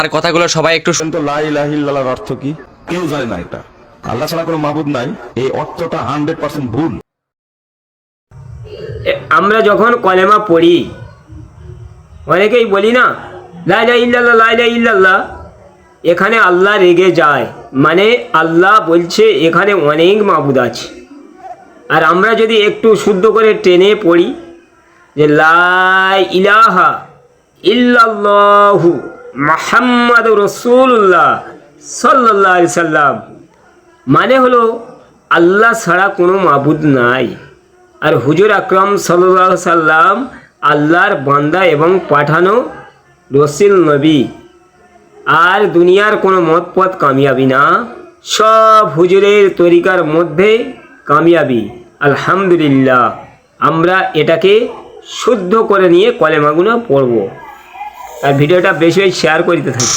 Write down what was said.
আর কথাগুলো সবাই একটু কিন্তু লা ইলাহা ইল্লাল্লাহর অর্থ কি? কেউ জানে না এটা। আল্লাহ ছাড়া কোনো মাবুদ নাই, এই অর্থটা 100% ভুল। আমরা যখন কলেমা পড়ি অনেকেই বলি না লা ইলাহা ইল্লাল্লাহ, লা ইলাহা ইল্লাল্লাহ, এখানে আল্লাহ রেগে যায়, মানে আল্লাহ বলছে এখানে অনেক মাবুদ আছে। আর আমরা যদি একটু শুদ্ধ করে টেনে পড়ি যে লা ইলাহা ইল্লাল্লাহু মুহাম্মাদুর রাসূলুল্লাহ সাল্লাল্লাহু আলাইহি সাল্লাম, মানে হলো আল্লাহ ছাড়া কোনো মাবুদ নাই। আর হুজুর আকরাম সাল্লাল্লাহু আলাইহি সাল্লাম আল্লাহর বান্দা এবং পাঠানো রসুল নবী। আর দুনিয়ার কোনো মত পথ কামিয়াবি না, সব হুজুরের তরিকার মধ্যে কামিয়াবি। আলহামদুলিল্লাহ, আমরা এটাকে শুদ্ধ করে নিয়ে কলেমাগুলো পড়ব। আর ভিডিওটা বেশি বেশি শেয়ার করতে থাকি।